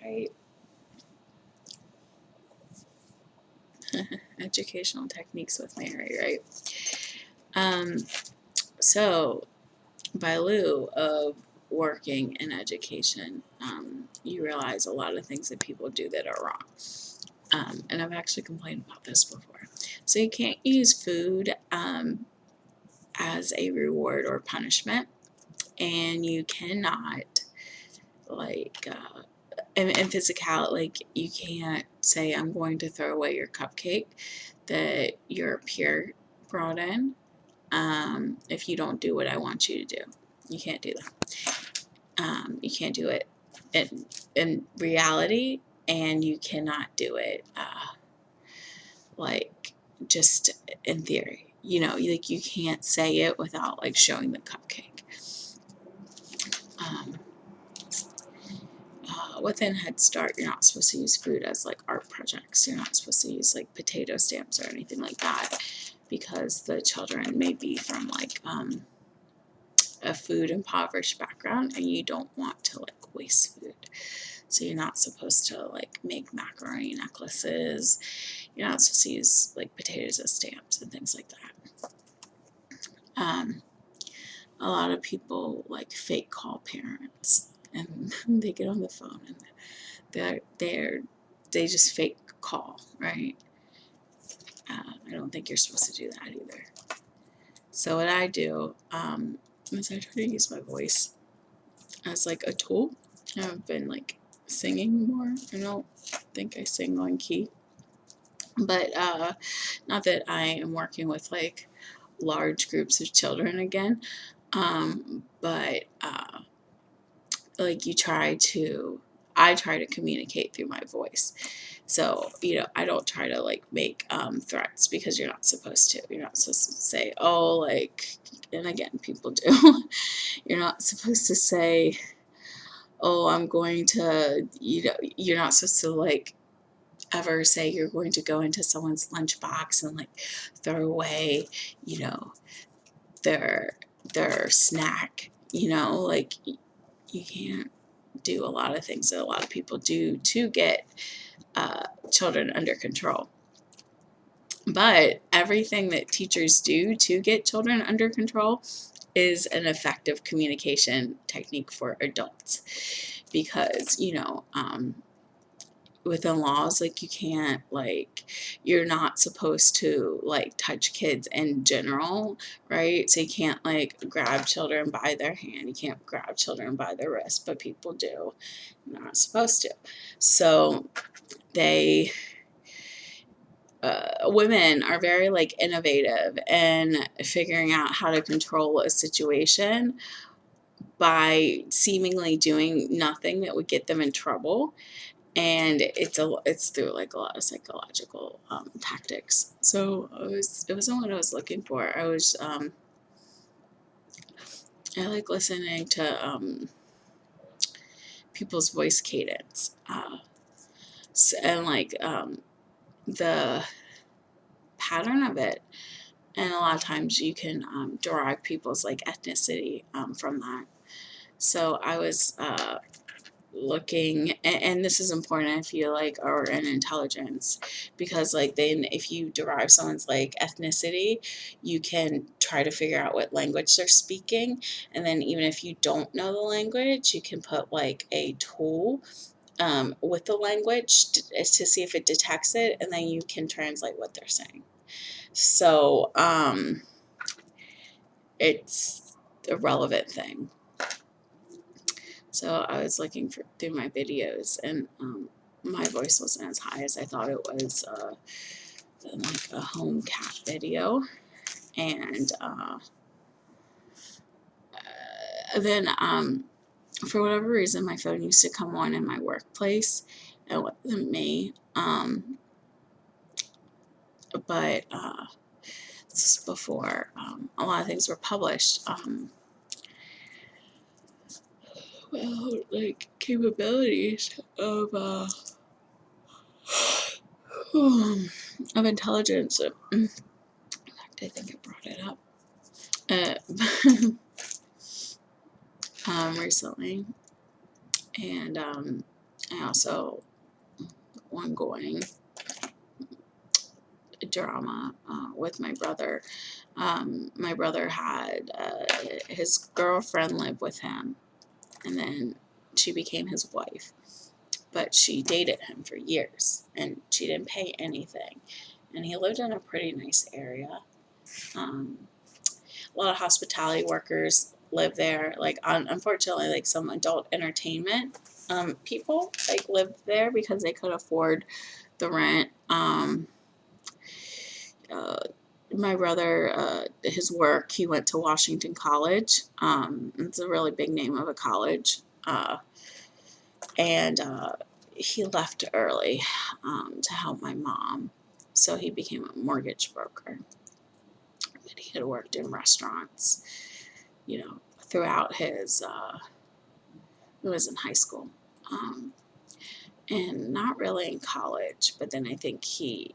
right? Educational techniques with Mary, right? So by lieu of working in education, you realize a lot of things that people do that are wrong. And I've actually complained about this before. So you can't use food as a reward or punishment, and you cannot in physical, you can't say I'm going to throw away your cupcake that your peer brought in if you don't do what I want you to do. You can't do that. You can't do it in reality, and you cannot do it just in theory. You can't say it without showing the cupcake. Um, within Head Start, you're not supposed to use food as art projects. You're not supposed to use potato stamps or anything like that, because the children may be from a food impoverished background, and you don't want to waste food. So you're not supposed to make macaroni necklaces. You're not supposed to use potatoes as stamps and things like that. A lot of people fake call parents, and they get on the phone and they just fake call, right? I don't think you're supposed to do that either. So what I do is I try to use my voice as a tool. I've been singing more. I don't think I sing on key, but not that I am working with large groups of children again, but I try to communicate through my voice. So, I don't try to make threats, because you're not supposed to. You're not supposed to say, oh, and again, people do. You're not supposed to say, oh, I'm going to, you're not supposed to ever say you're going to go into someone's lunchbox and throw away, their snack. You can't do a lot of things that a lot of people do to get children under control. But everything that teachers do to get children under control is an effective communication technique for adults, because within laws, you can't, you're not supposed to touch kids in general, right? So you can't grab children by their hand, you can't grab children by their wrist, but people do. They're not supposed to. So women are very innovative in figuring out how to control a situation by seemingly doing nothing that would get them in trouble, and it's through a lot of psychological tactics. So it wasn't what I was looking for. I like listening to people's voice cadence, and the pattern of it. And a lot of times you can derive people's ethnicity from that. So I was looking, and this is important if you are in intelligence, because then if you derive someone's ethnicity, you can try to figure out what language they're speaking. And then even if you don't know the language, you can put a tool with the language to see if it detects it, and then you can translate what they're saying. So it's a relevant thing. So I was looking through my videos, and my voice wasn't as high as I thought it was in a home cat video. And then for whatever reason, my phone used to come on in my workplace. It wasn't me. But this is before a lot of things were published. Capabilities of intelligence. In fact, I think I brought it up recently, and I also ongoing drama with my brother. My brother had his girlfriend live with him, and then she became his wife. But she dated him for years, and she didn't pay anything. And he lived in a pretty nice area. A lot of hospitality workers live there. Like, unfortunately, like some adult entertainment people like lived there because they could afford the rent. Uh, my brother, his work, he went to Washington College. It's a really big name of a college. And he left early to help my mom. So he became a mortgage broker. But he had worked in restaurants, throughout his, it was in high school. And not really in college, but then I think he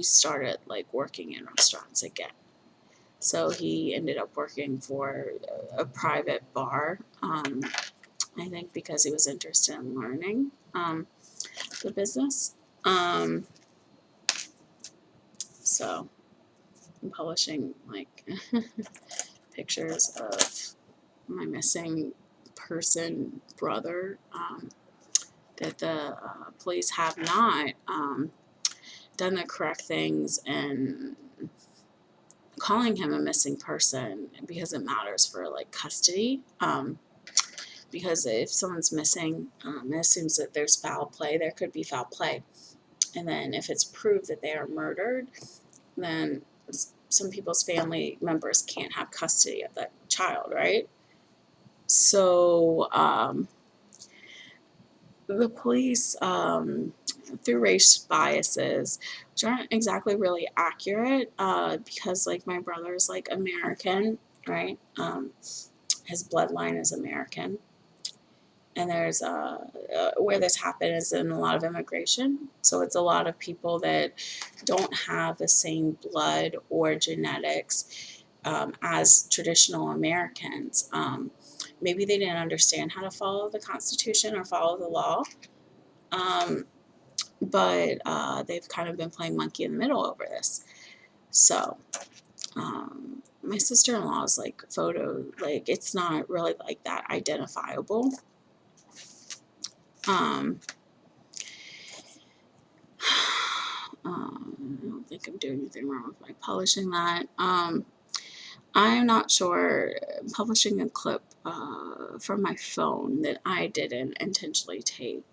started like working in restaurants again. So he ended up working for a private bar, I think because he was interested in learning the business. So I'm publishing like pictures of my missing person brother, that the police have not done the correct things and calling him a missing person because it matters for like custody. Because if someone's missing, it assumes that there's foul play. There could be foul play, and then if it's proved that they are murdered, then some people's family members can't have custody of that child, right? So the police, through race biases, which aren't exactly really accurate, because like my brother's like American, right? His bloodline is American, and there's where this happened is in a lot of immigration. So it's a lot of people that don't have the same blood or genetics as traditional Americans. Maybe they didn't understand how to follow the Constitution or follow the law, but they've kind of been playing monkey in the middle over this. So my sister-in-law's like photo, like it's not really like that identifiable. I don't think I'm doing anything wrong with my publishing that. I'm not sure. Publishing a clip from my phone that I didn't intentionally take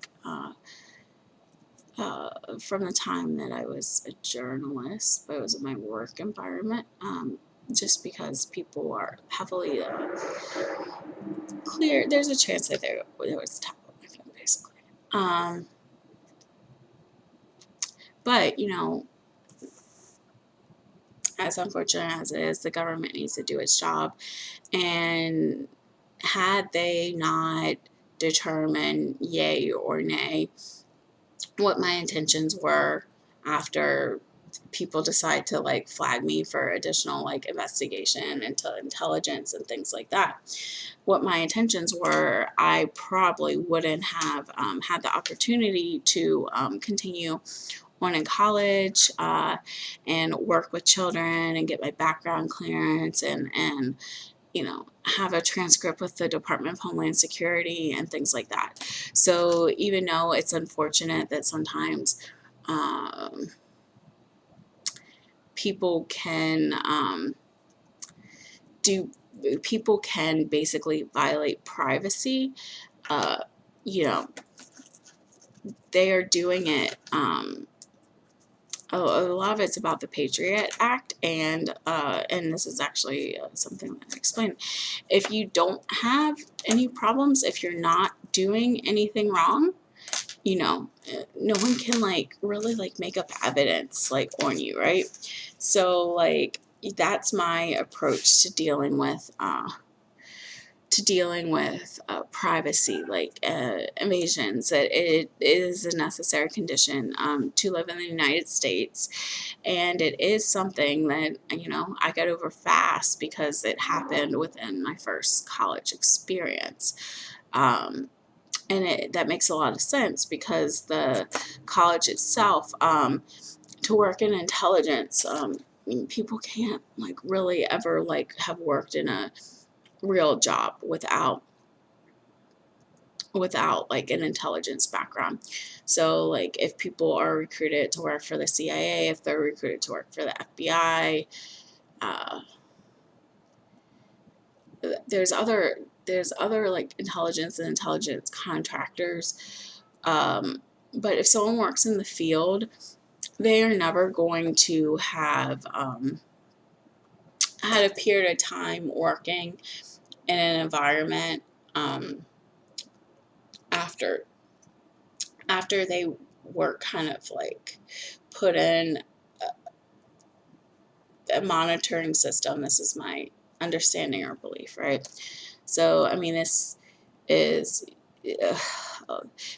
from the time that I was a journalist, but it was in my work environment. Just because people are heavily clear, there's a chance that there was top of my phone, basically. But as unfortunate as it is, the government needs to do its job. And had they not determined yay or nay what my intentions were after people decide to like flag me for additional like investigation into intelligence and things like that, what my intentions were, I probably wouldn't have had the opportunity to continue on in college and work with children and get my background clearance and have a transcript with the Department of Homeland Security and things like that. So even though it's unfortunate that sometimes people can people can basically violate privacy, you know, they are doing it. A lot of it's about the Patriot Act, and this is actually something that I explained. If you don't have any problems, if you're not doing anything wrong, no one can like really like make up evidence like on you, right? So like that's my approach to dealing with privacy, like invasions, that it is a necessary condition to live in the United States. And it is something that, I got over fast because it happened within my first college experience. and that makes a lot of sense because the college itself, to work in intelligence, I mean, people can't like really ever like have worked in a real job without like an intelligence background. So like if people are recruited to work for the CIA, if they're recruited to work for the FBI, uh, there's other like intelligence and intelligence contractors. But if someone works in the field, they are never going to have had a period of time working in an environment, um, after they were kind of like put in a monitoring system. This is my understanding or belief, right? So I mean, this is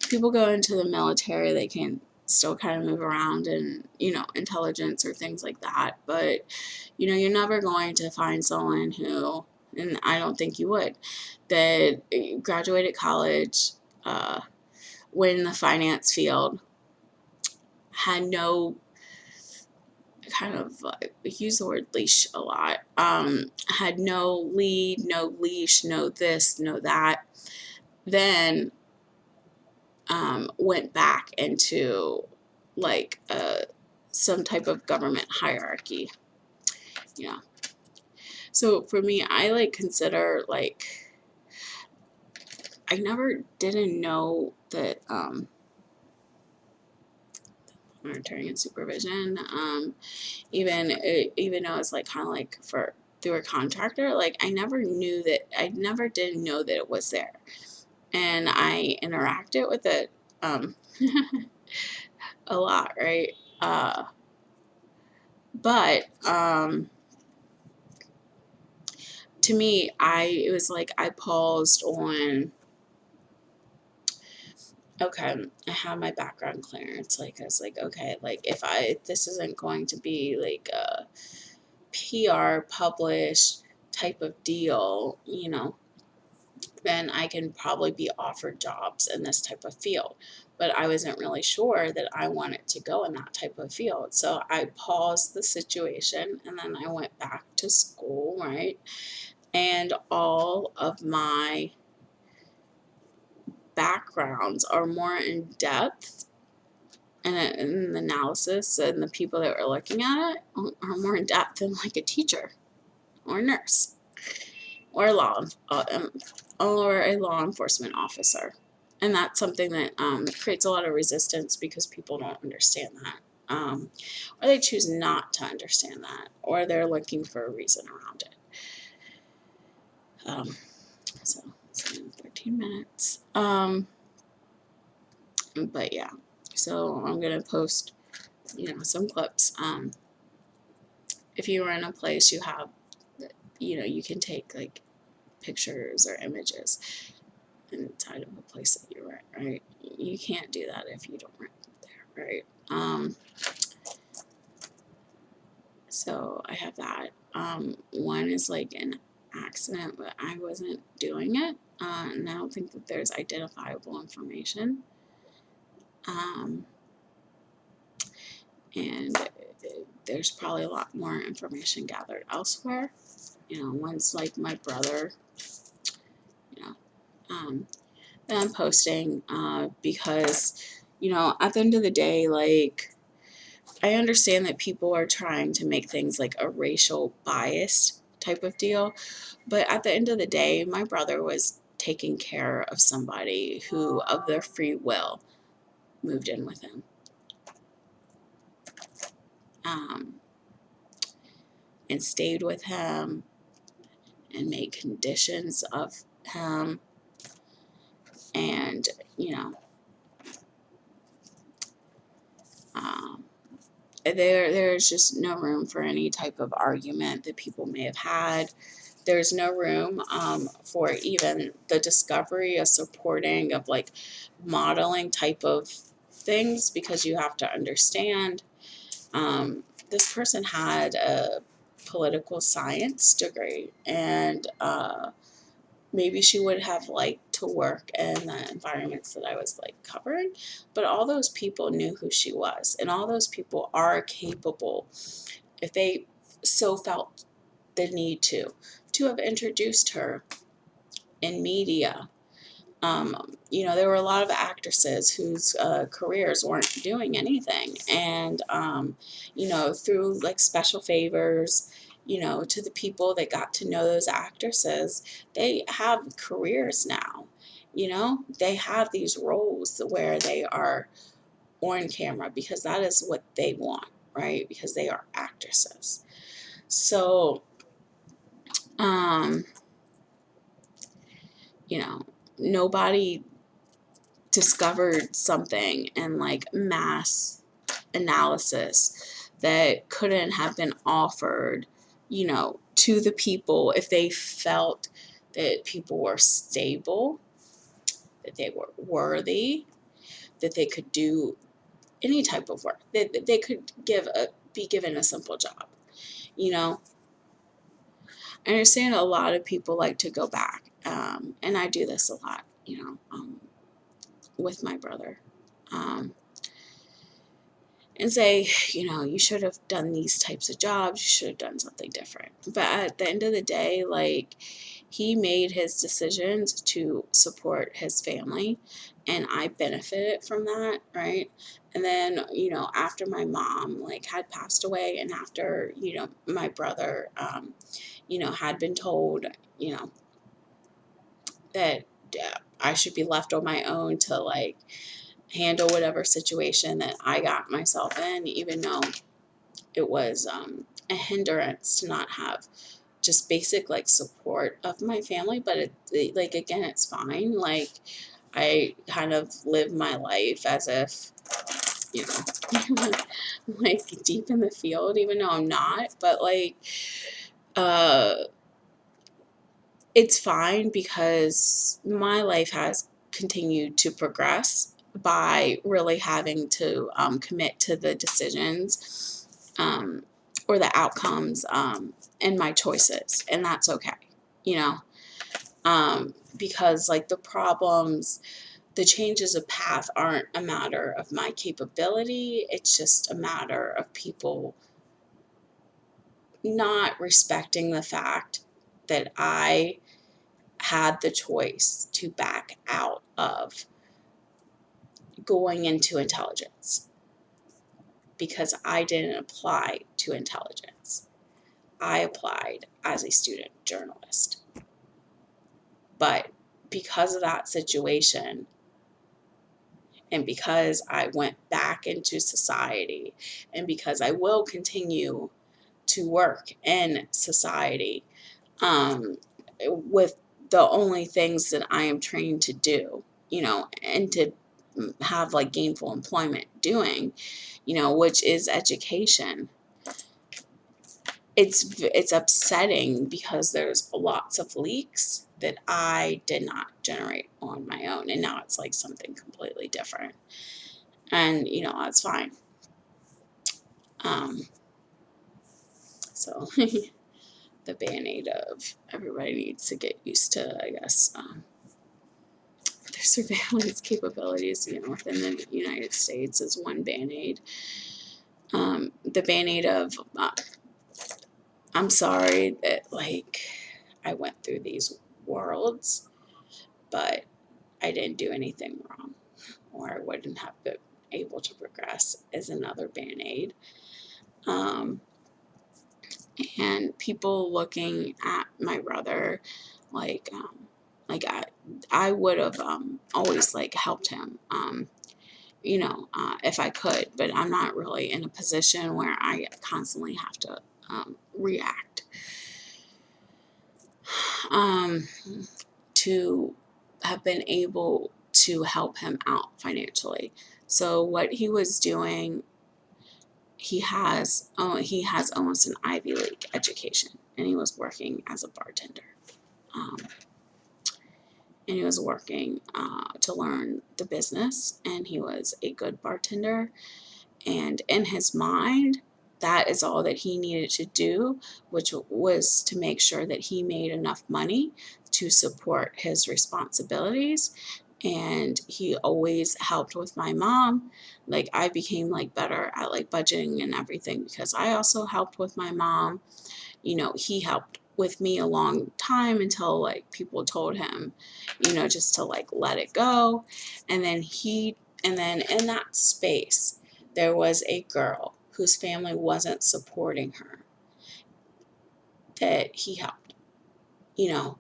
people go into the military, they can still kind of move around and intelligence or things like that, but you're never going to find someone who, and I don't think you would, that graduated college, went in the finance field, had no kind of use the word leash a lot, had no lead, no leash, no this, no that, then went back into like some type of government hierarchy, you know. So for me, I like consider like I never didn't know that monitoring and supervision, even though it's like kind of like for through a contractor, like I never did know that it was there, and I interacted with it um, a lot, right? But to me, it was like I paused on, okay, I have my background clearance. Like I was like, okay, like if this isn't going to be like a PR published type of deal, then I can probably be offered jobs in this type of field. But I wasn't really sure that I wanted to go in that type of field. So I paused the situation and then I went back to school, right? And all of my backgrounds are more in depth, and the analysis and the people that were looking at it are more in depth than like a teacher or a nurse or a law enforcement officer. And that's something that creates a lot of resistance because people don't understand that. Or they choose not to understand that, or they're looking for a reason around it. So it's been 13 minutes. But yeah, so I'm gonna post, some clips. If you were in a place you have, you can take like pictures or images inside of a place that you're in, right? You can't do that if you don't rent there, right? So I have that. One is like an accident, but I wasn't doing it, and I don't think that there's identifiable information. And there's probably a lot more information gathered elsewhere. One's like my brother, you know, that I'm posting because, at the end of the day, like, I understand that people are trying to make things like a racial bias type of deal, but at the end of the day, my brother was taking care of somebody who, of their free will, moved in with him. And stayed with him and made conditions of him, and um, there's just no room for any type of argument that people may have had. There's no room for even the discovery of supporting of like modeling type of things, because you have to understand this person had a political science degree, and maybe she would have liked to work in the environments that I was like covering, but all those people knew who she was, and all those people are capable, if they so felt the need to have introduced her in media. There were a lot of actresses whose careers weren't doing anything. And, through like special favors, to the people that got to know those actresses, they have careers now. They have these roles where they are on camera because that is what they want, right? Because they are actresses. So, um, nobody discovered something in like mass analysis that couldn't have been offered, to the people if they felt that people were stable, that they were worthy, that they could do any type of work, that they could be given a simple job. I understand a lot of people like to go back, and I do this a lot, with my brother. And say, you should have done these types of jobs, you should have done something different. But at the end of the day, like, he made his decisions to support his family, and I benefited from that, right? And then, after my mom, like, had passed away, and after, my brother, had been told, that I should be left on my own to, like, handle whatever situation that I got myself in, even though it was a hindrance to not have just basic like support of my family. But like, again, it's fine. Like, I kind of live my life as if, like deep in the field, even though I'm not. But like, it's fine because my life has continued to progress by really having to commit to the decisions, or the outcomes, and my choices. And that's okay, because like the problems, the changes of path aren't a matter of my capability. It's just a matter of people not respecting the fact that I had the choice to back out of going into intelligence because I didn't apply to intelligence. I applied as a student journalist. But because of that situation, and because I went back into society, and because I will continue to work in society, with the only things that I am trained to do, and to have like gainful employment doing, which is education. It's upsetting because there's lots of leaks that I did not generate on my own, and now it's like something completely different. And that's fine. So the Band-Aid of everybody needs to get used to, I guess, their surveillance capabilities, within the United States is one Band-Aid. The Band-Aid of I'm sorry that like I went through these worlds, but I didn't do anything wrong, or I wouldn't have been able to progress, is another Band-Aid. And people looking at my brother like I would have always like helped him, if I could, but I'm not really in a position where I constantly have to react to have been able to help him out financially. So what he was doing, he has almost an Ivy League education, and he was working as a bartender. And he was working to learn the business, and he was a good bartender. And in his mind, that is all that he needed to do, which was to make sure that he made enough money to support his responsibilities. And he always helped with my mom. Like, I became like better at like budgeting and everything because I also helped with my mom. He helped with me a long time until like people told him, just to like let it go. And then in that space, there was a girl whose family wasn't supporting her that he helped, you know.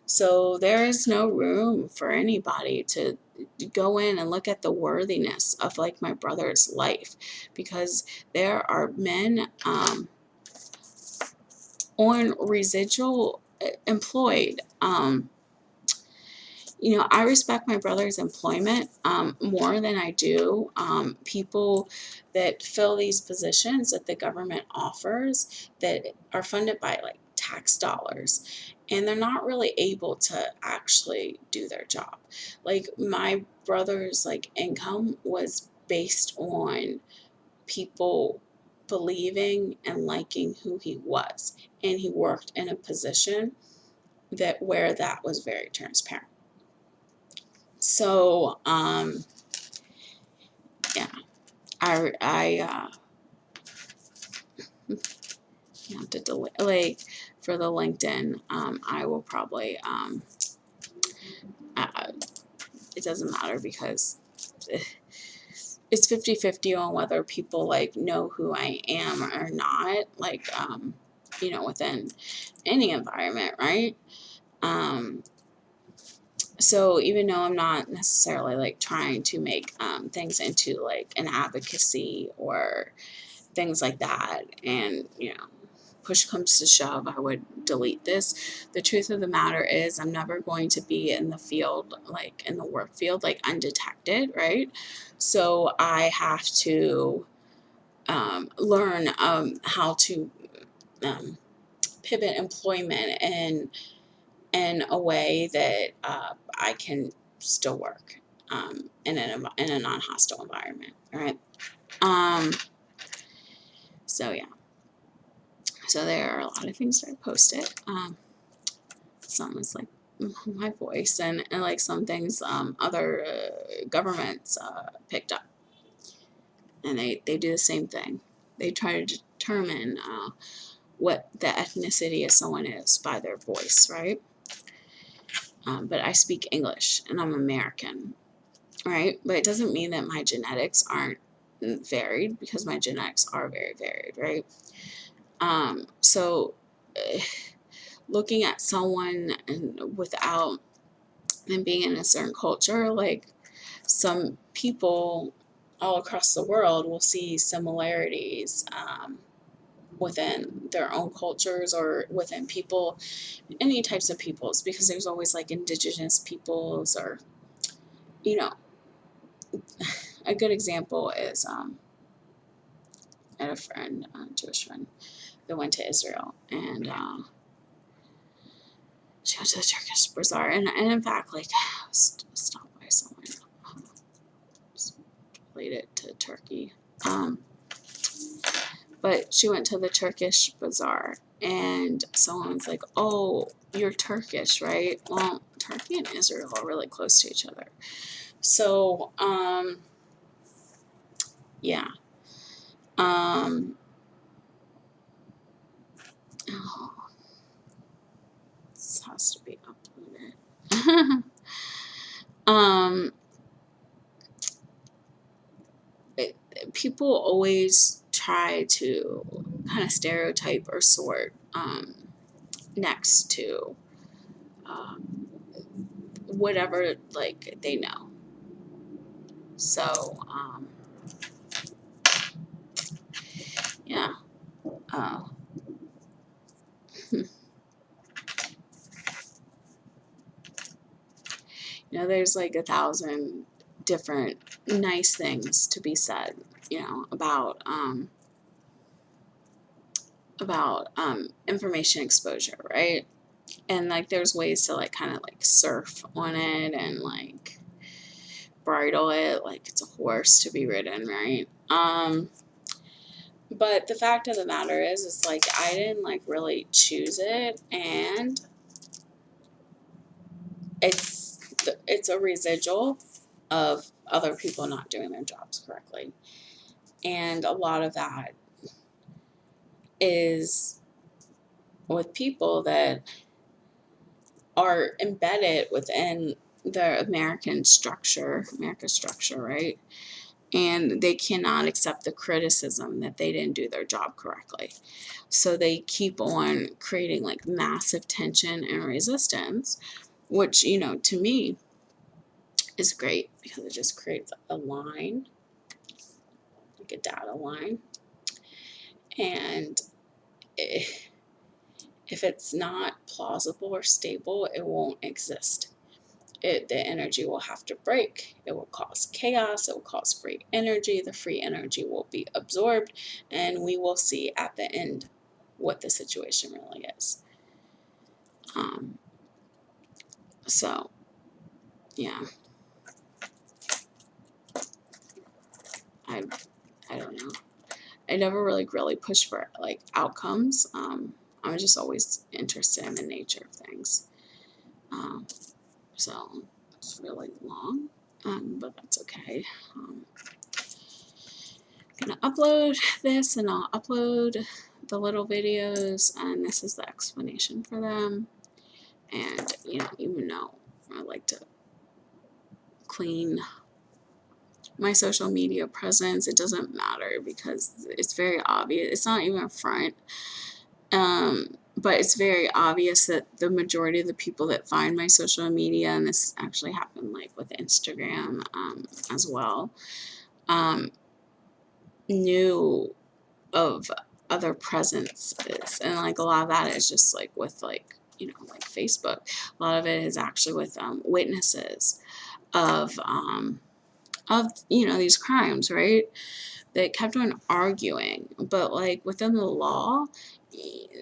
So there is no room for anybody to go in and look at the worthiness of like my brother's life, because there are men on residual employed. I respect my brother's employment more than I do people that fill these positions that the government offers that are funded by like tax dollars, and they're not really able to actually do their job. Like, my brother's like income was based on people believing and liking who he was, and he worked in a position where that was very transparent. So, yeah, I have to delete, like, for the LinkedIn, I will probably, uh, it doesn't matter because it's 50-50 on whether people, like, know who I am or not, like, within any environment, right? So even though I'm not necessarily, like, trying to make things into, like, an advocacy or things like that, and, push comes to shove, I would delete this. The truth of the matter is, I'm never going to be in the field, like, in the work field, like, undetected, right? So I have to learn how to pivot employment in a way that I can still work in a non-hostile environment, right? So yeah. So there are a lot of things that I posted. Some is like my voice, and like some things other governments picked up, and they do the same thing. They try to determine what the ethnicity of someone is by their voice, right? But I speak English and I'm American, right? But it doesn't mean that my genetics aren't varied, because my genetics are very varied, right? So looking at someone and without them being in a certain culture, like, some people all across the world will see similarities within their own cultures or within people, any types of peoples, because there's always like indigenous peoples, or, you know, a good example is I had a friend, a Jewish friend, that went to Israel, and she went to the Turkish bazaar, and in fact, like, I was stopped by someone related to Turkey, but she went to the Turkish bazaar, and someone's like, "Oh, you're Turkish, right?" Well, Turkey and Israel are really close to each other, so yeah. Oh, this has to be uploaded. um, People always try to kind of stereotype or sort next to whatever, like, they know. So yeah. Uh, there's like 1,000 different nice things to be said, about information exposure, right? And like, there's ways to like kind of like surf on it and like bridle it like it's a horse to be ridden, right? But the fact of the matter is like I didn't like really choose it, and it's a residual of other people not doing their jobs correctly. And a lot of that is with people that are embedded within the America structure, right? And they cannot accept the criticism that they didn't do their job correctly. So they keep on creating like massive tension and resistance, which, to me is great because it just creates a line, like a data line. And if it's not plausible or stable, it won't exist. The energy will have to break. It will cause chaos. It will cause free energy. The free energy will be absorbed, and we will see at the end what the situation really is. So, yeah, I don't know. I never really pushed for like outcomes. I was just always interested in the nature of things. So it's really long, but that's okay. I'm gonna upload this, and I'll upload the little videos, and this is the explanation for them. And even though I like to clean my social media presence, it doesn't matter because it's very obvious. It's not even a front. But it's very obvious that the majority of the people that find my social media, and this actually happened like with Instagram as well, knew of other presences, and like a lot of that is just like with like like Facebook. A lot of it is actually with witnesses of these crimes, right? They kept on arguing, but like within the law,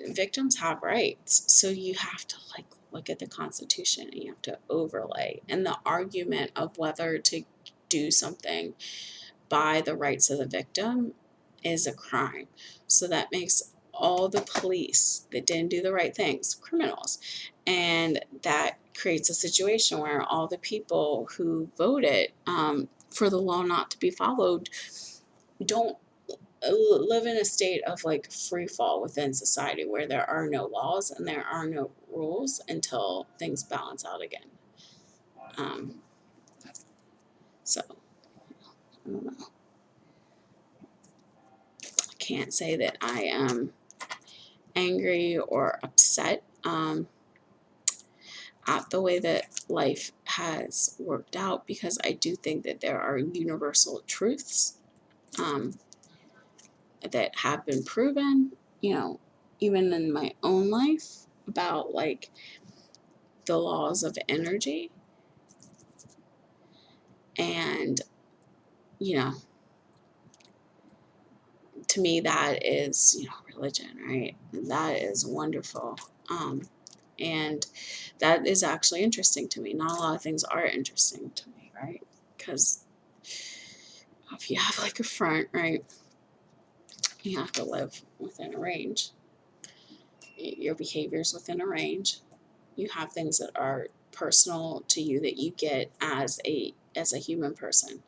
victims have rights, so you have to like look at the Constitution, and you have to overlay, and the argument of whether to do something by the rights of the victim is a crime. So that makes all the police that didn't do the right things criminals, and that creates a situation where all the people who voted for the law not to be followed don't live in a state of like free fall within society where there are no laws and there are no rules until things balance out again. So I don't know. I can't say that I am angry or upset at the way that life has worked out, because I do think that there are universal truths that have been proven, even in my own life, about like the laws of energy. And, to me, that is, religion, right? That is wonderful. And that is actually interesting to me. Not a lot of things are interesting to me, right? Because if you have like a front, right, you have to live within a range. Your behavior's within a range. You have things that are personal to you that you get as a human person,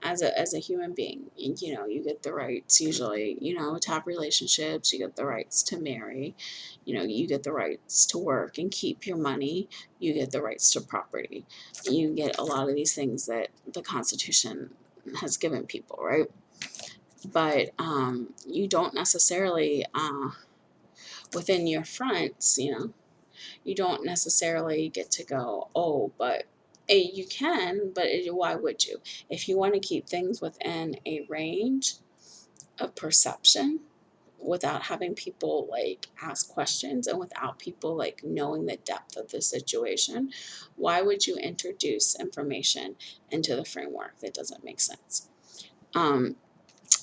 as a human being. You get the rights usually, to have relationships. You get the rights to marry. You get the rights to work and keep your money. You get the rights to property. You get a lot of these things that the Constitution has given people, right? But you don't necessarily within your fronts, you don't necessarily get to go, oh, but you can, but why would you? If you want to keep things within a range of perception without having people like ask questions and without people like knowing the depth of the situation, why would you introduce information into the framework that doesn't make sense?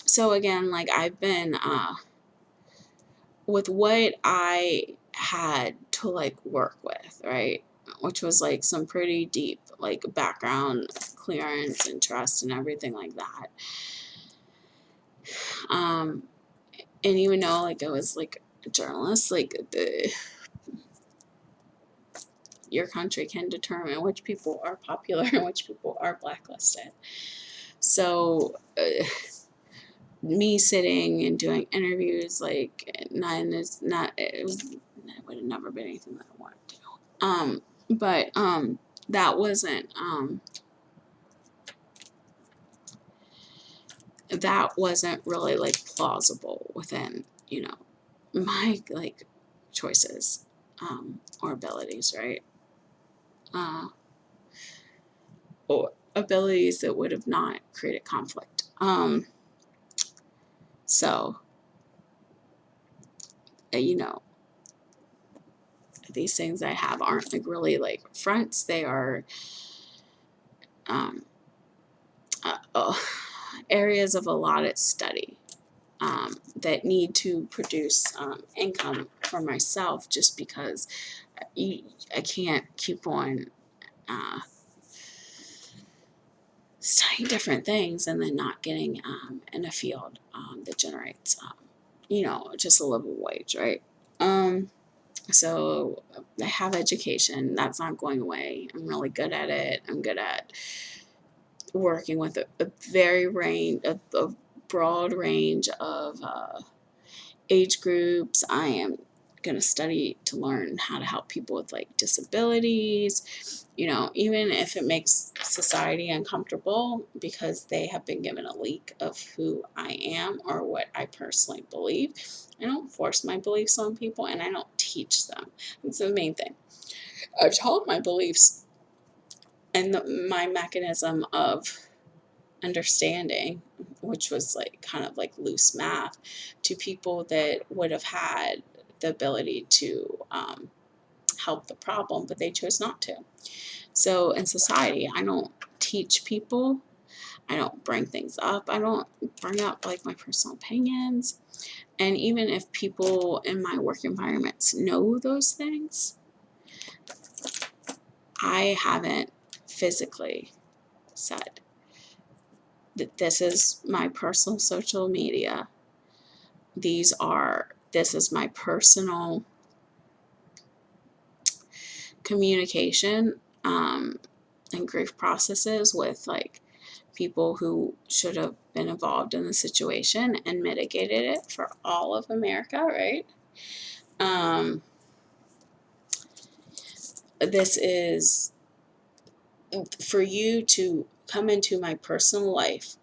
So again, like I've been with what I had to like work with, right? Which was like some pretty deep like background clearance and trust and everything like that. And even though like I was like a journalist, like your country can determine which people are popular and which people are blacklisted. So me sitting and doing interviews, like, none is not, it would have never been anything that I wanted to do. But that wasn't really like plausible within, my like choices or abilities, right? Or abilities that would have not created conflict. So you know, these things I have aren't like really like fronts. They are um, areas of allotted study that need to produce income for myself, just because I can't keep on studying different things and then not getting in a field that generates, just a livable wage, right? So I have education. That's not going away. I'm really good at it. I'm good at working with a broad range of age groups. I am going to study to learn how to help people with like disabilities, even if it makes society uncomfortable because they have been given a leak of who I am or what I personally believe. I don't force my beliefs on people, and I don't teach them. That's the main thing. I've taught my beliefs and my mechanism of understanding, which was like kind of like loose math, to people that would have had the ability to help the problem, but they chose not to. So in society, I don't teach people. I don't bring things up. I don't bring up like my personal opinions. And even if people in my work environments know those things, I haven't physically said that this is my personal social media. This is my personal communication and grief processes with like people who should have been involved in the situation and mitigated it for all of America, right? This is for you to come into my personal life.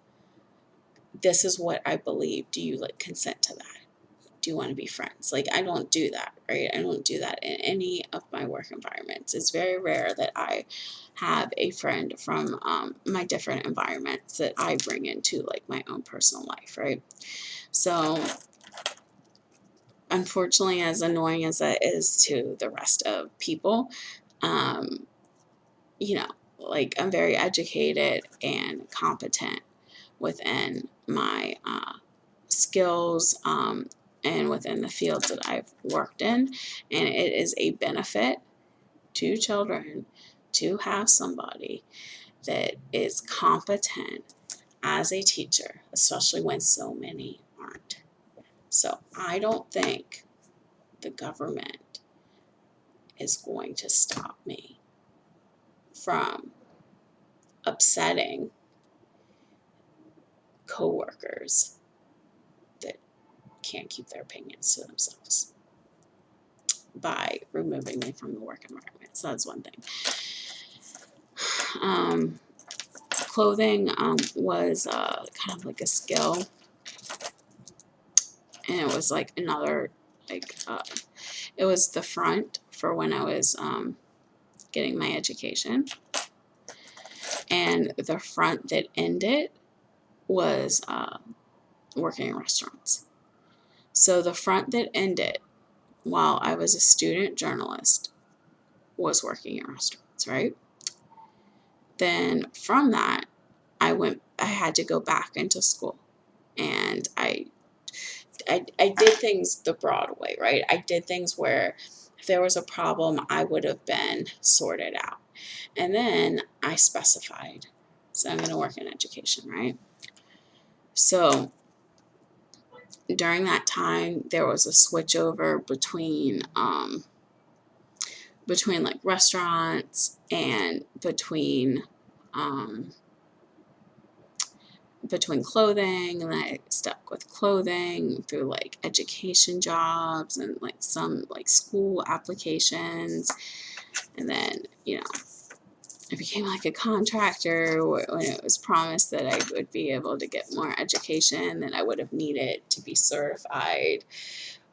This is what I believe. Do you like consent to that? Do you want to be friends? Like, I don't do that, right? I don't do that in any of my work environments. It's very rare that I have a friend from my different environments that I bring into like my own personal life, right? So unfortunately, as annoying as that is to the rest of people, um, like, I'm very educated and competent within my skills and within the fields that I've worked in. And it is a benefit to children to have somebody that is competent as a teacher, especially when so many aren't. So I don't think the government is going to stop me from upsetting coworkers that can't keep their opinions to themselves by removing me from the work environment. So that's one thing. Clothing was kind of like a skill, and it was like another, like, it was the front for when I was getting my education, and the front that ended was working in restaurants. So the front that ended while I was a student journalist was working in restaurants, right? Then from that, I had to go back into school, and I did things the broad way, right? I did things where if there was a problem, I would have been sorted out. And then I specified, so I'm going to work in education, right? So during that time, there was a switchover between like restaurants and between clothing, and I stuck with clothing through like education jobs and like some like school applications. And then, I became like a contractor when it was promised that I would be able to get more education than I would have needed to be certified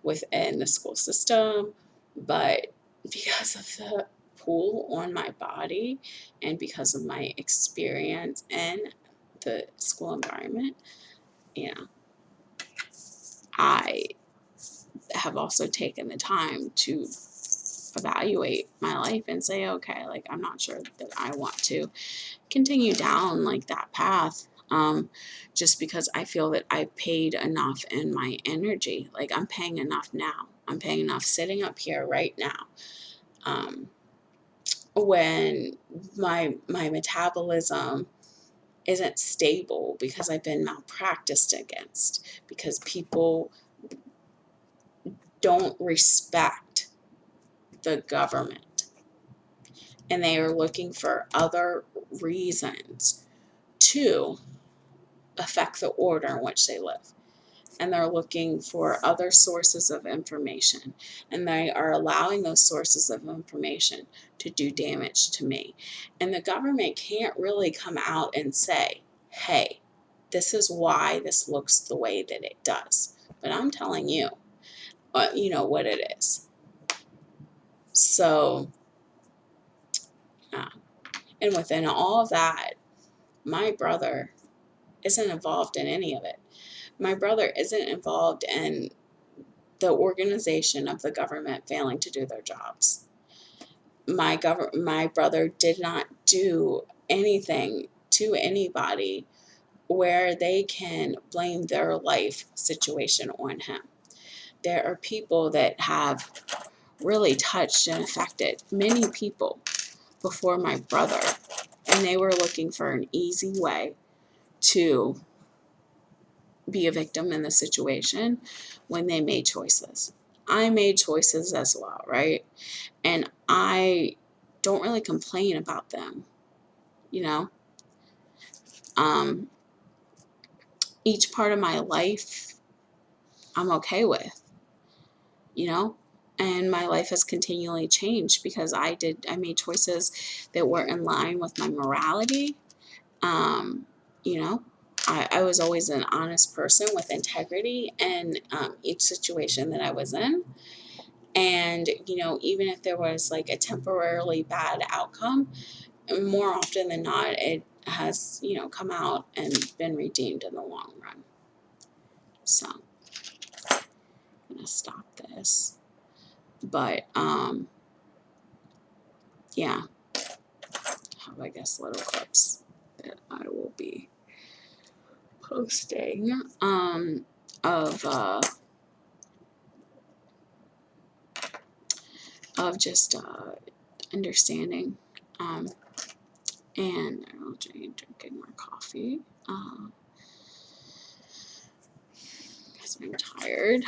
within the school system. But because of the pull on my body and because of my experience in the school environment, I have also taken the time to evaluate my life and say, okay, like I'm not sure that I want to continue down like that path. Just because I feel that I've paid enough in my energy. Like I'm paying enough now. I'm paying enough sitting up here right now. When my metabolism isn't stable because I've been malpracticed against, because people don't respect the government and they are looking for other reasons to affect the order in which they live. And they're looking for other sources of information. And they are allowing those sources of information to do damage to me. And the government can't really come out and say, hey, this is why this looks the way that it does. But I'm telling you, what it is. So, and within all of that, my brother isn't involved in any of it. My brother isn't involved in the organization of the government failing to do their jobs. My brother did not do anything to anybody where they can blame their life situation on him. There are people that have really touched and affected many people before my brother, and they were looking for an easy way to be a victim in the situation when they made choices. I made choices as well, right? And I don't really complain about them, you know? Each part of my life I'm okay with, and my life has continually changed because I made choices that were in line with my morality. You know, I was always an honest person with integrity in each situation that I was in. And, even if there was like a temporarily bad outcome, more often than not, it has, come out and been redeemed in the long run. So I'm going to stop this. But, yeah, have, I guess, little clips that I will be posting of just understanding, and I'll drinking more coffee because I'm tired,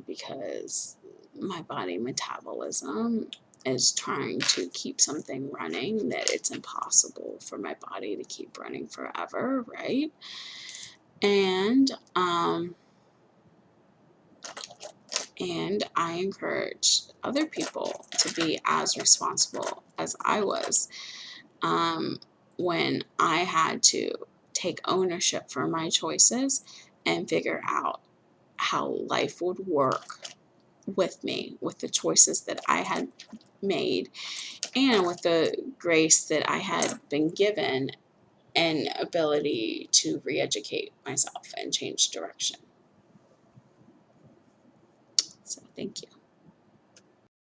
because my body metabolism is trying to keep something running that it's impossible for my body to keep running forever, right? And I encourage other people to be as responsible as I was when I had to take ownership for my choices and figure out how life would work with me, with the choices that I had made, and with the grace that I had been given and ability to re-educate myself and change direction. So thank you.